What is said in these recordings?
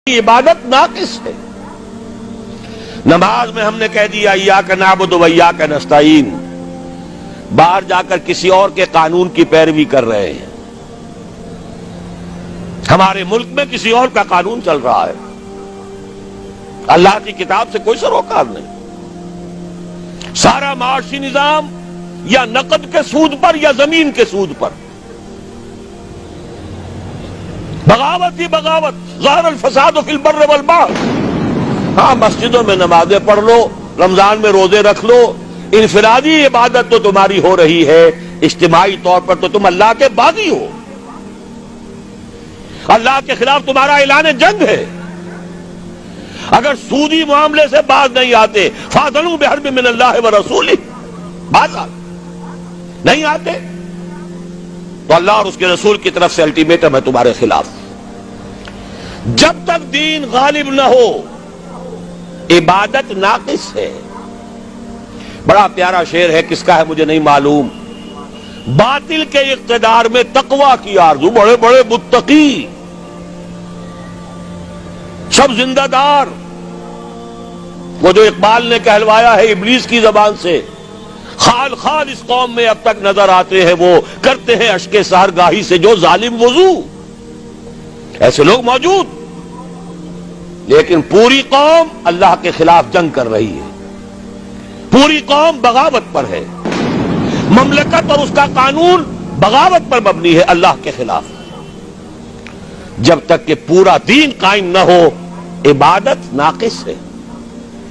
عبادت ناقص ہے۔ نماز میں ہم نے کہہ دیا ایاک نعبد و ایاک نستعین، باہر جا کر کسی اور کے قانون کی پیروی کر رہے ہیں۔ ہمارے ملک میں کسی اور کا قانون چل رہا ہے، اللہ کی کتاب سے کوئی سروکار نہیں۔ سارا معاشی نظام یا نقد کے سود پر یا زمین کے سود پر، بغاوت ہی بغاوت، ظہر الفساد فی البر والبحر۔ ہاں، مسجدوں میں نمازیں پڑھ لو، رمضان میں روزے رکھ لو، انفرادی عبادت تو تمہاری ہو رہی ہے، اجتماعی طور پر تو تم اللہ کے باغی ہو، اللہ کے خلاف تمہارا اعلان جنگ ہے۔ اگر سودی معاملے سے باز نہیں آتے، فاذنوا بحرب من اللہ ورسولہ، باز نہیں آتے تو اللہ اور اس کے رسول کی طرف سے الٹیمیٹم ہے تمہارے خلاف۔ جب تک دین غالب نہ ہو، عبادت ناقص ہے۔ بڑا پیارا شعر ہے، کس کا ہے مجھے نہیں معلوم۔ باطل کے اقتدار میں تقویٰ کی آرزو، بڑے بڑے متقی، سب زندہ دار، وہ جو اقبال نے کہلوایا ہے ابلیس کی زبان سے، خال خال اس قوم میں اب تک نظر آتے ہیں، وہ کرتے ہیں اشک سحرگاہی سے جو ظالم وضو۔ ایسے لوگ موجود، لیکن پوری قوم اللہ کے خلاف جنگ کر رہی ہے، پوری قوم بغاوت پر ہے، مملکت اور اس کا قانون بغاوت پر مبنی ہے، اللہ کے خلاف۔ جب تک کہ پورا دین قائم نہ ہو، عبادت ناقص ہے۔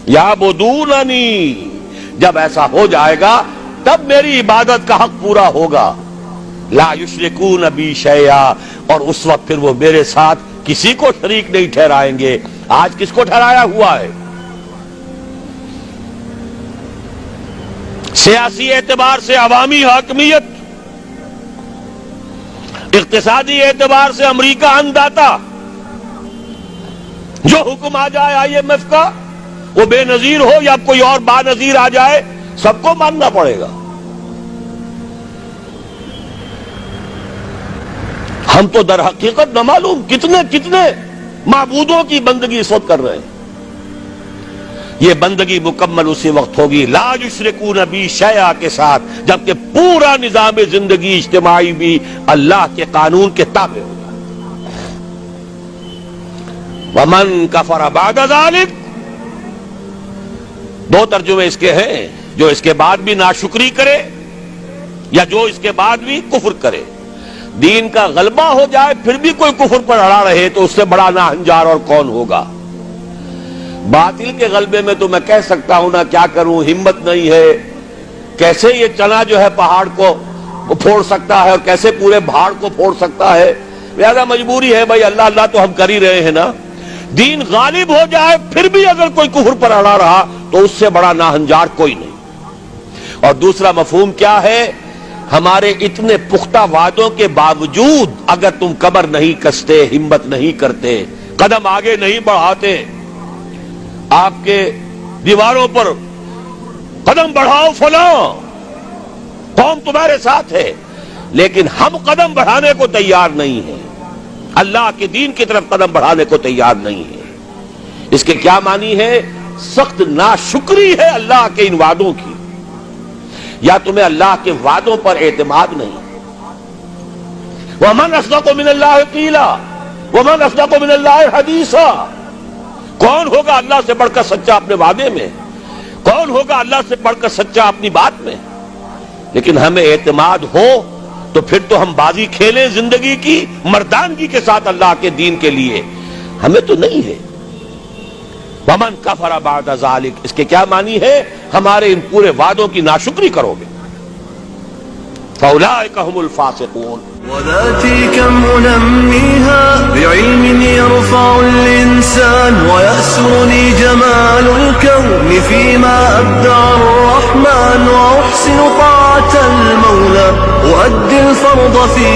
یعبدوننی، جب ایسا ہو جائے گا تب میری عبادت کا حق پورا ہوگا۔ لا یشرکون بی شیئا، اور اس وقت پھر وہ میرے ساتھ کسی کو شریک نہیں ٹھہرائیں گے۔ آج کس کو ٹھہرایا ہوا ہے؟ سیاسی اعتبار سے عوامی حاکمیت، اقتصادی اعتبار سے امریکہ انداتا، جو حکم آ جائے آئی ایم ایف کا، وہ بے نظیر ہو یا کوئی اور با نظیر آ جائے، سب کو ماننا پڑے گا۔ ہم تو در حقیقت نہ معلوم کتنے معبودوں کی بندگی اس وقت کر رہے ہیں۔ یہ بندگی مکمل اسی وقت ہوگی لا یشرکون بی شیئا کے ساتھ، جبکہ پورا نظام زندگی اجتماعی بھی اللہ کے قانون کے تابع ہوگا۔ ومن کفر بعد ذلک، دو ترجمے اس کے ہیں، جو اس کے بعد بھی ناشکری کرے یا جو اس کے بعد بھی کفر کرے۔ دین کا غلبہ ہو جائے پھر بھی کوئی کفر پر اڑا رہے تو اس سے بڑا ناہنجار اور کون ہوگا۔ باطل کے غلبے میں تو میں کہہ سکتا ہوں نا، کیا کروں، ہمت نہیں ہے، کیسے یہ چنا جو ہے پہاڑ کو پھوڑ سکتا ہے اور کیسے پورے پہاڑ کو پھوڑ سکتا ہے، لہذا مجبوری ہے بھائی، اللہ اللہ تو ہم کر ہی رہے ہیں نا۔ دین غالب ہو جائے پھر بھی اگر کوئی کفر پر اڑا رہا تو اس سے بڑا ناہنجار کوئی نہیں۔ اور دوسرا مفہوم کیا ہے؟ ہمارے اتنے پختہ وعدوں کے باوجود اگر تم کمر نہیں کستے، ہمت نہیں کرتے، قدم آگے نہیں بڑھاتے، آپ کے دیواروں پر قدم بڑھاؤ فلاں، قوم تمہارے ساتھ ہے، لیکن ہم قدم بڑھانے کو تیار نہیں ہیں، اللہ کے دین کی طرف قدم بڑھانے کو تیار نہیں ہے۔ اس کے کیا معنی ہے؟ سخت ناشکری ہے اللہ کے ان وعدوں کی، یا تمہیں اللہ کے وعدوں پر اعتماد نہیں۔ وَمَنْ أَصْدَقُ مِنَ اللَّهِ قِيلًا وَمَنْ أَصْدَقُ مِنَ اللَّهِ حَدِيثًا، کون ہوگا اللہ سے بڑھ کر سچا اپنے وعدے میں؟ کون ہوگا اللہ سے بڑھ کر سچا اپنی بات میں؟ لیکن ہمیں اعتماد ہو تو پھر تو ہم بازی کھیلیں زندگی کی مردانگی کے ساتھ اللہ کے دین کے لیے، ہمیں تو نہیں ہے۔ وَمَنْ كَفَرَ بَعْدَ ذَلِكَ، اس کے کیا معنی ہے؟ ہمارے ان پورے وعدوں کی ناشکری کرو گے، فَأُولَٰئِكَ هُمُ الْفَاسِقُونَ۔ وذاتي كم أنميها بعلم يرفع الإنسان، ويأسرني جمال الكون فيما أبدع الرحمن، وأحسن طاعة المولى وأدي الفرض في